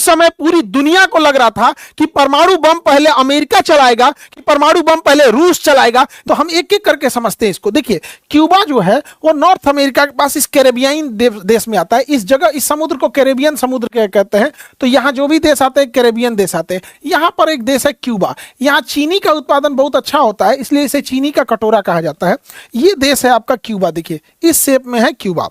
समय पूरी दुनिया को लग रहा था कि परमाणु बम पहले अमेरिका चलाएगा कि परमाणु बम पहले रूस चलाएगा। तो हम एक एक करके समझते हैं इसको। देखिए, क्यूबा जो है वो नॉर्थ अमेरिका के पास इस कैरेबियन देश में आता है। इस जगह, इस समुद्र को कैरेबियन समुद्र कहते हैं। तो यहां जो भी देश आते हैं कैरेबियन देश आते हैं। यहां पर एक देश है क्यूबा। यहां चीनी का उत्पादन बहुत अच्छा होता है, इसलिए इसे चीनी का कटोरा कहा जाता है। ये देश है आपका क्यूबा। देखिए, इस शेप में है क्यूबा।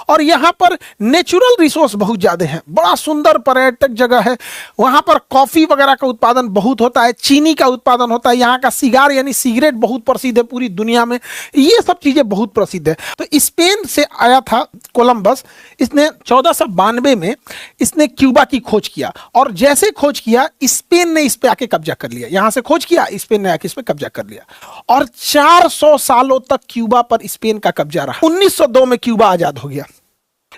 और यहाँ पर नेचुरल रिसोर्स बहुत ज़्यादा है, बड़ा सुंदर पर्यटक जगह है। वहाँ पर कॉफ़ी वगैरह का उत्पादन बहुत होता है, चीनी का उत्पादन होता है। यहाँ का सिगार यानी सिगरेट बहुत प्रसिद्ध है पूरी दुनिया में। ये सब चीज़ें बहुत प्रसिद्ध है। तो स्पेन से आया था कोलंबस। इसने 1492 में इसने क्यूबा की खोज किया, और जैसे खोज किया स्पेन ने इस पे आके कब्जा कर लिया। यहाँ से खोज किया, स्पेन ने आके इस पे कब्जा कर लिया, और 400 सालों तक क्यूबा पर स्पेन का कब्जा रहा। 1902 में क्यूबा आज़ाद हो गया।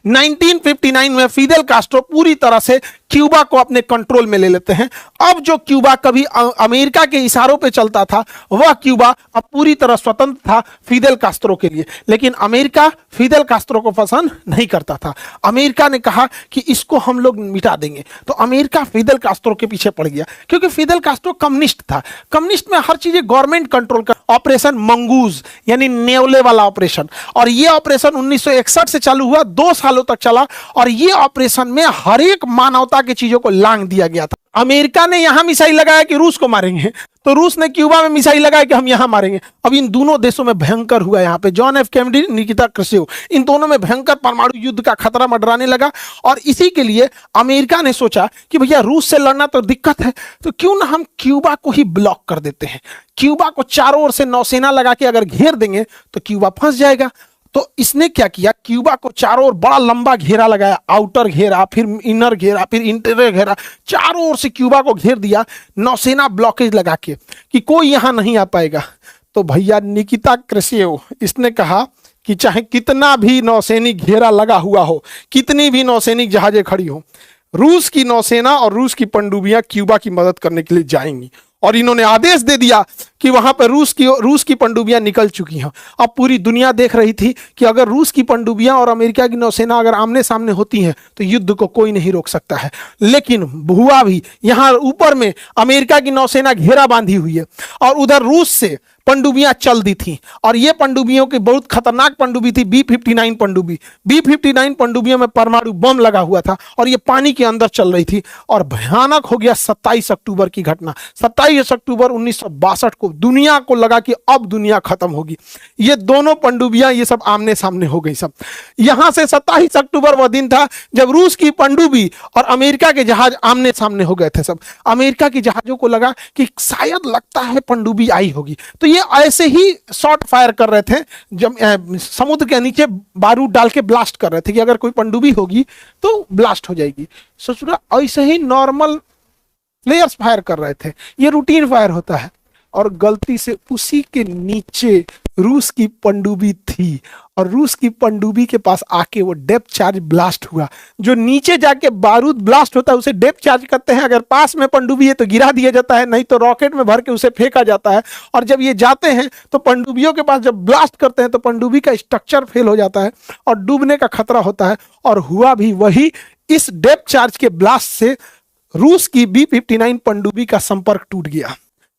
1959 में फिदेल कास्ट्रो पूरी तरह से क्यूबा को अपने कंट्रोल में ले लेते हैं। अब जो क्यूबा कभी अमेरिका के इशारों पे चलता था, वह क्यूबा अब पूरी तरह स्वतंत्र था फिदेल कास्ट्रो के लिए। लेकिन अमेरिका फिदेल कास्ट्रो को पसंद नहीं करता था। अमेरिका ने कहा कि इसको हम लोग मिटा देंगे। तो अमेरिका फिदेल कास्ट्रो के पीछे पड़ गया, क्योंकि फिदेल कास्ट्रो कम्युनिस्ट था। कम्युनिस्ट में हर चीजें गवर्नमेंट कंट्रोल कर। ऑपरेशन मंगूज यानी नेवले वाला ऑपरेशन, और यह ऑपरेशन 1961 से चालू हुआ, 2 सालों तक चला। और यह ऑपरेशन में हर एक मानवता की चीजों को लांग दिया गया था। अमेरिका ने यहां मिसाइल लगाया कि रूस को मारेंगे, तो रूस ने क्यूबा में मिसाइल लगाया कि हम यहां मारेंगे। अब इन दोनों देशों में भयंकर हुआ। यहां पे John F Kennedy, Nikita Khrushchev, इन दोनों में भयंकर परमाणु युद्ध का खतरा मंडराने लगा। और इसी के लिए अमेरिका ने सोचा कि भैया रूस से लड़ना तो दिक्कत है, तो क्यों ना हम क्यूबा को ही ब्लॉक कर देते हैं। क्यूबा को चारों ओर से नौसेना लगा के अगर घेर देंगे तो क्यूबा फंस जाएगा। तो इसने क्या किया, क्यूबा को चारों ओर बड़ा लंबा घेरा लगाया, आउटर घेरा, फिर इनर घेरा, फिर इंटीरियर घेरा, चारों ओर से क्यूबा को घेर दिया नौसेना ब्लॉकेज लगा के कि कोई यहां नहीं आ पाएगा। तो भैया निकिता क्रुश्चेव, इसने कहा कि चाहे कितना भी नौसैनिक घेरा लगा हुआ हो, कितनी भी नौसैनिक जहाजें खड़ी हो, रूस की नौसेना और रूस की पनडुब्बियां क्यूबा की मदद करने के लिए जाएंगी। और इन्होंने आदेश दे दिया कि वहां पर रूस की पनडुब्बियां निकल चुकी हैं। अब पूरी दुनिया देख रही थी कि अगर रूस की पनडुब्बियां और अमेरिका की नौसेना अगर आमने सामने होती हैं तो युद्ध को कोई नहीं रोक सकता है। लेकिन हुआ भी, यहां ऊपर में अमेरिका की नौसेना घेरा बांधी हुई है, और उधर रूस से पनडुब्बियां चल दी थी। और ये पनडुब्बियों की बहुत खतरनाक पनडुब्बी थी, B-59 पनडुब्बी। B-59 पनडुब्बियों में परमाणु बम लगा हुआ था, और ये पानी के अंदर चल रही थी। और भयानक हो गया 27 अक्टूबर की घटना। 27 अक्टूबर 1962 को दुनिया को लगा कि अब दुनिया खत्म होगी। ये दोनों पनडुब्बियां ये सब आमने सामने हो गई सब। यहां से 27 अक्टूबर वह दिन था जब रूस की पनडुब्बी और अमेरिका के जहाज आमने सामने हो गए थे सब। अमेरिका की जहाजों को लगा कि शायद लगता है पनडुब्बी आई होगी, तो ये ऐसे ही शॉट फायर कर रहे थे, जब समुद्र के नीचे बारूद डाल के ब्लास्ट कर रहे थे कि अगर कोई पनडुब्बी होगी तो ब्लास्ट हो जाएगी। सोचो, ऐसे ही नॉर्मल प्लेयर्स फायर कर रहे थे, ये रूटीन फायर होता है। और गलती से उसी के नीचे रूस की पनडुब्बी थी, और रूस की पनडुब्बी के पास आके वो डेप्थ चार्ज ब्लास्ट हुआ। जो नीचे जाके बारूद ब्लास्ट होता है उसे डेप्थ चार्ज करते हैं। अगर पास में पनडुब्बी है तो गिरा दिया जाता है, नहीं तो रॉकेट में भर के उसे फेंका जाता है। और जब ये जाते हैं तो पनडुब्बियों के पास जब ब्लास्ट करते हैं तो पनडुब्बी का स्ट्रक्चर फेल हो जाता है और डूबने का खतरा होता है। और हुआ भी वही, इस डेप्थ चार्ज के ब्लास्ट से रूस की B-59 पनडुब्बी का संपर्क टूट गया,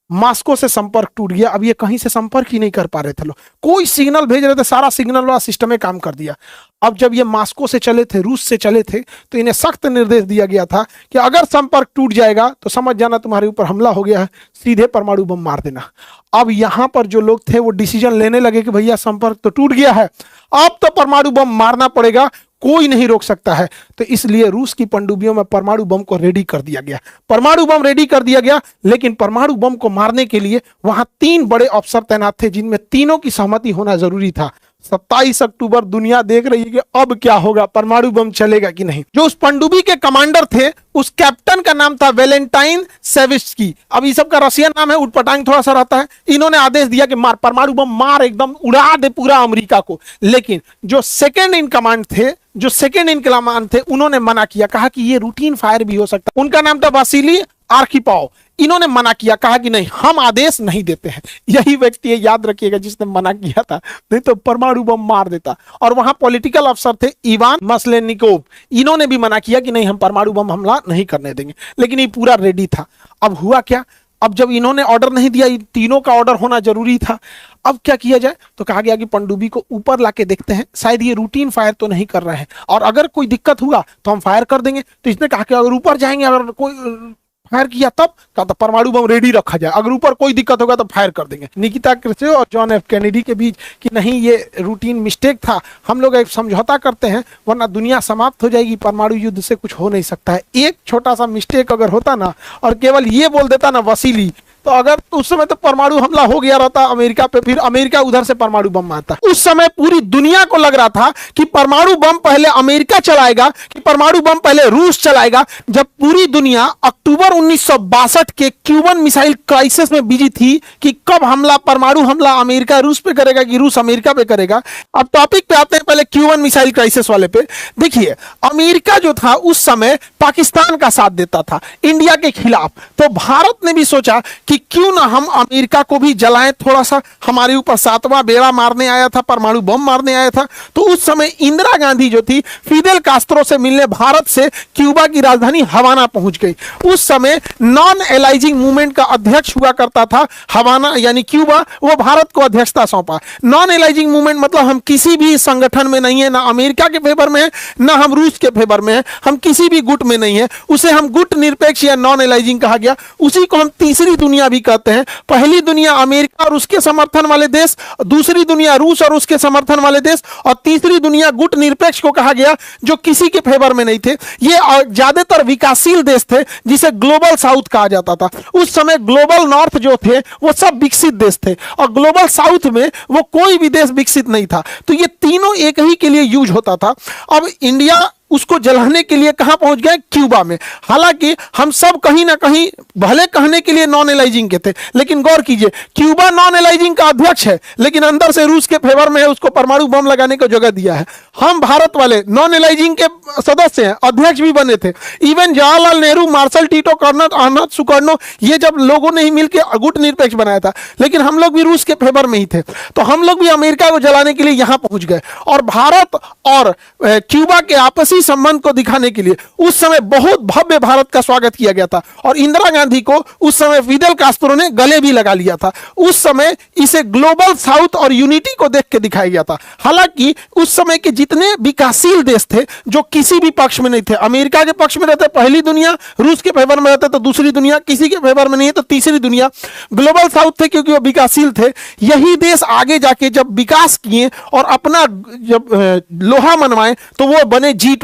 मॉस्को से संपर्क टूट गया। अब ये कहीं से संपर्क ही नहीं कर पा रहे थे लोग, कोई सिग्नल भेज रहे थे, सारा सिग्नल वाला सिस्टम में काम कर दिया। अब जब ये मॉस्को से चले थे, रूस से चले थे, तो इन्हें सख्त निर्देश दिया गया था कि अगर संपर्क टूट जाएगा तो समझ जाना तुम्हारे ऊपर हमला हो गया है, सीधे परमाणु बम मार देना। अब यहां पर जो लोग थे वो डिसीजन लेने लगे कि भैया संपर्क तो टूट गया है, अब तो परमाणु बम मारना पड़ेगा, कोई नहीं रोक सकता है। तो इसलिए रूस की पनडुब्बियों में परमाणु बम को रेडी कर दिया गया, परमाणु बम रेडी कर दिया गया। लेकिन परमाणु बम को मारने के लिए वहां 3 बड़े अफसर तैनात थे, जिनमें तीनों की सहमति होना जरूरी था। 27 अक्टूबर दुनिया देख रही है कि अब क्या होगा, परमाणु बम चलेगा कि नहीं। जो उस पनडुब्बी के कमांडर थे, उस कैप्टन का नाम था वेलेंटाइन सेविस्की। अब ये सब का रशियन नाम है, उटपटांग थोड़ा सा रहता है। इन्होंने आदेश दिया कि मार, परमाणु बम मार, एकदम उड़ा दे पूरा अमेरिका को। लेकिन जो सेकेंड इन कमांड थे, उन्होंने मना किया, कहा कि ये रूटीन फायर भी हो सकता है। उनका नाम था वासिली आर्किपाव, इन्होंने मना किया, कहा कि नहीं हम आदेश नहीं देते हैं। यही व्यक्ति है, याद रखिएगा, जिसने मना किया था, नहीं तो परमाणु बम मार देता। और वहां पॉलिटिकल अफसर थे इवान मसलेनिकोव, इन्होंने भी मना किया कि नहीं हम परमाणु बम हमला नहीं करने देंगे, लेकिन ये पूरा रेडी था। अब हुआ क्या, अब जब इन्होंने ऑर्डर नहीं दिया, इन तीनों का ऑर्डर होना जरूरी था, अब क्या किया जाए, तो कहा गया कि पनडुब्बी को ऊपर लाके देखते हैं, शायद ये रूटीन फायर तो नहीं कर रहे हैं, और अगर कोई दिक्कत हुआ तो हम फायर कर देंगे। तो इसने कहा कि अगर ऊपर जाएंगे, अगर कोई फायर किया तब कहा तो परमाणु बम रेडी रखा जाए, अगर ऊपर कोई दिक्कत होगा तो फायर कर देंगे। निकिता क्रुश्चेव और जॉन एफ कैनेडी के बीच कि नहीं ये रूटीन मिस्टेक था, हम लोग एक समझौता करते हैं वरना दुनिया समाप्त हो जाएगी, परमाणु युद्ध से कुछ हो नहीं सकता है। एक छोटा सा मिस्टेक अगर होता ना, और केवल ये बोल देता ना वसीली, तो अगर उस समय तो परमाणु हमला हो गया रहता अमेरिका पे, फिर अमेरिका उधर से परमाणु बम मारता। उस समय पूरी दुनिया को लग रहा था कि परमाणु बम पहले अमेरिका चलाएगा, कि परमाणु बम पहले रूस चलाएगा। जब पूरी दुनिया अक्टूबर 1962 के क्यूबन मिसाइल क्राइसिस में बिजी थी कि कब हमला, परमाणु हमला अमेरिका रूस पे करेगा कि रूस अमेरिका पे करेगा। अब टॉपिक पे आते हैं पहले क्यूबन मिसाइल क्राइसिस वाले पे। देखिए अमेरिका जो था उस समय पाकिस्तान का साथ देता था इंडिया के खिलाफ, तो भारत ने भी सोचा कि क्यों ना हम अमेरिका को भी जलाएं, थोड़ा सा हमारे ऊपर सातवां बेड़ा मारने आया था, परमाणु बम मारने आया था। तो उस समय इंदिरा गांधी जो थी फिदेल कास्त्रो से मिलने भारत से क्यूबा की राजधानी हवाना पहुंच गई। उस समय नॉन एलाइजिंग मूवमेंट का अध्यक्ष हुआ करता था हवाना यानी क्यूबा, वो भारत को अध्यक्षता सौंपा। नॉन एलाइजिंग मूवमेंट मतलब हम किसी भी संगठन में नहीं है, ना अमेरिका के फेवर में है ना हम रूस के फेवर में है, हम किसी भी गुट में नहीं है, उसे हम गुट निरपेक्ष या नॉन एलाइजिंग कहा गया। उसी को हम तीसरी दुनिया भी कहते हैं। पहली दुनिया अमेरिका और उसके समर्थन वाले देश, दूसरी दुनिया रूस और उसके समर्थन वाले देश, और तीसरी दुनिया गुट निरपेक्ष को कहा गया जो किसी के फेवर में नहीं थे। ये ज्यादातर विकासशील देश थे जिसे ग्लोबल साउथ कहा जाता था। उस समय ग्लोबल नॉर्थ जो थे वो सब विकसित देश थे और ग्लोबल साउथ में वो कोई भी देश विकसित नहीं था। तो ये तीनों एक ही के लिए यूज होता था। अब इंडिया उसको जलाने के लिए कहां पहुंच गए, क्यूबा में। हालांकि हम सब कहीं ना कहीं भले कहने के लिए नॉन एलाइजिंग के थे, लेकिन गौर कीजिए क्यूबा नॉन एलाइजिंग का अध्यक्ष है लेकिन अंदर से रूस के फेवर में है, उसको परमाणु बम लगाने को जगह दिया है। हम भारत वाले नॉन एलाइजिंग के सदस्य हैं, अध्यक्ष भी बने थे। Even Jawaharlal Nehru, marshal Tito, colonel Ahmed Sukarno, ये जब लोगों ने ही मिलकर गुट निरपेक्ष बनाया था, लेकिन हम लोग भी रूस के फेवर में ही थे। तो हम लोग भी अमेरिका को जलाने के लिए यहां पहुंच गए। और भारत और क्यूबा के आपसी संबंध को दिखाने के लिए उस समय बहुत भव्य भारत का स्वागत किया गया था और इंदिरा गांधी को उस समय फिदेल कास्त्रो ने गले भी लगा लिया था। उस समय इसे ग्लोबल साउथ और यूनिटी को देख के दिखाया गया था। हालांकि उस समय के जितने विकासशील देश थे जो किसी भी पक्ष में नहीं थे, अमेरिका के पक्ष में रहते पहली दुनिया, रूस के फेवर में रहते तो दूसरी दुनिया, किसी के फेवर में नहीं है तो तीसरी दुनिया, ग्लोबल साउथ थे क्योंकि वो विकासशील थे। यही देश आगे जाके जब विकास किए और अपना जब लोहा मनवाए तो वो बने G20।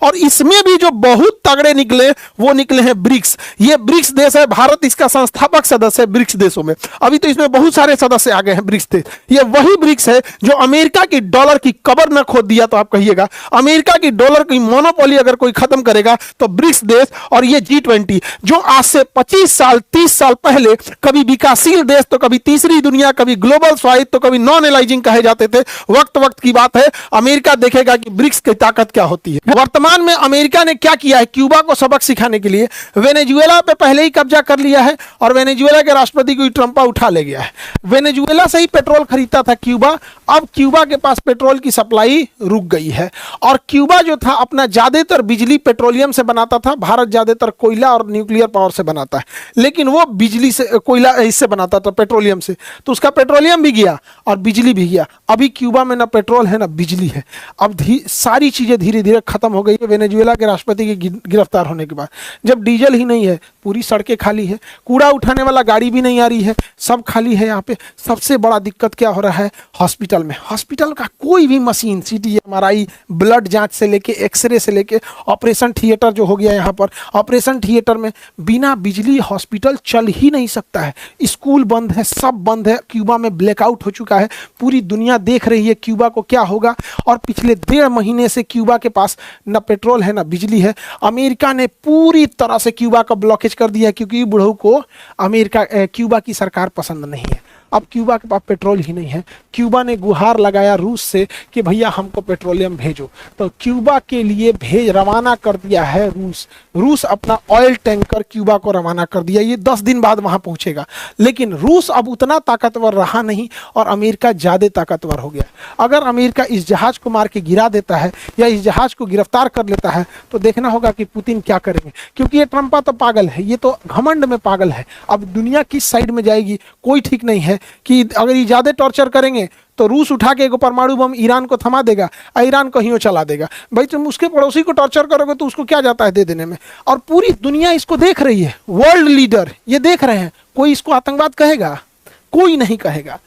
और इसमें भी जो बहुत तगड़े निकले वो निकले हैं ब्रिक्स। ये ब्रिक्स देश है, भारत इसका संस्थापक सदस्य है ब्रिक्स देशों में। अभी तो इसमें बहुत सारे सदस्य आ गए हैं ब्रिक्स देश। ये वही ब्रिक्स है जो अमेरिका की डॉलर की कबर न खोद दिया तो आप कहिएगा। अमेरिका की डॉलर की मोनोपोली अगर कोई खत्म करेगा तो ब्रिक्स देश और ये G20 जो आज से 25 साल 30 साल पहले कभी विकासशील देश तो कभी तीसरी दुनिया, कभी ग्लोबल साउथ तो कभी नॉन एलाइजिंग कहे जाते थे। वक्त वक्त की बात है, अमेरिका देखेगा कि ब्रिक्स की ताकत क्या होती है। वर्तमान में अमेरिका ने क्या किया है क्यूबा को सबक सिखाने के लिए, वेनेजुएला पे पहले ही कब्जा कर लिया है और वेनेजुएला के राष्ट्रपति को ट्रंपा उठा ले गया है। वेनेजुएला से ही पेट्रोल खरीदता था क्यूबा, अब क्यूबा के पास पेट्रोल की सप्लाई रुक गई है। और क्यूबा जो था अपना ज्यादातर बिजली पेट्रोलियम से बनाता था, भारत ज्यादातर कोयला और न्यूक्लियर पावर से बनाता है, लेकिन वो बिजली से, कोयला इससे बनाता था पेट्रोलियम से, तो उसका पेट्रोलियम भी गया और बिजली भी गया। अभी क्यूबा में ना पेट्रोल है ना बिजली है। अब सारी चीजें धीरे धीरे खत्म हो गई है वेनेजुएला के राष्ट्रपति के गिरफ्तार होने के बाद। जब डीजल ही नहीं है, पूरी सड़कें खाली है, कूड़ा उठाने वाला गाड़ी भी नहीं आ रही है, सब खाली है यहाँ पे। सबसे बड़ा दिक्कत क्या हो रहा है, हॉस्पिटल में, हॉस्पिटल का कोई भी मशीन, CT MRI, ब्लड जांच से लेके एक्सरे से लेके ऑपरेशन थिएटर जो हो गया यहाँ पर, ऑपरेशन थिएटर में बिना बिजली हॉस्पिटल चल ही नहीं सकता है। स्कूल बंद है, सब बंद है। क्यूबा में ब्लैकआउट हो चुका है, पूरी दुनिया देख रही है क्यूबा को क्या होगा। और पिछले 1.5 महीने से क्यूबा के पास न पेट्रोल है ना बिजली है। अमेरिका ने पूरी तरह से क्यूबा का ब्लॉकेज कर दिया क्योंकि बुढ़ऊ को अमेरिका क्यूबा की सरकार पसंद नहीं है। अब क्यूबा के पास पेट्रोल ही नहीं है। क्यूबा ने गुहार लगाया रूस से कि भैया हमको पेट्रोलियम भेजो, तो क्यूबा के लिए रवाना कर दिया है रूस। रूस अपना ऑयल टैंकर क्यूबा को रवाना कर दिया, ये 10 दिन बाद वहां पहुंचेगा। लेकिन रूस अब उतना ताकतवर रहा नहीं और अमेरिका ज्यादा ताकतवर हो गया। अगर अमेरिका इस जहाज को मार के गिरा देता है या इस जहाज को गिरफ्तार कर लेता है तो देखना होगा कि पुतिन क्या करेंगे, क्योंकि ये ट्रंपा तो पागल है, ये तो घमंड में पागल है। अब दुनिया किस साइड में जाएगी कोई ठीक नहीं है, कि अगर ये ज्यादा टॉर्चर करेंगे तो रूस उठा के एक परमाणु बम ईरान को थमा देगा और ईरान कहीं चला देगा। भाई तुम उसके पड़ोसी को टॉर्चर करोगे तो उसको क्या जाता है दे देने में। और पूरी दुनिया इसको देख रही है, वर्ल्ड लीडर ये देख रहे हैं। कोई इसको आतंकवाद कहेगा? कोई नहीं कहेगा।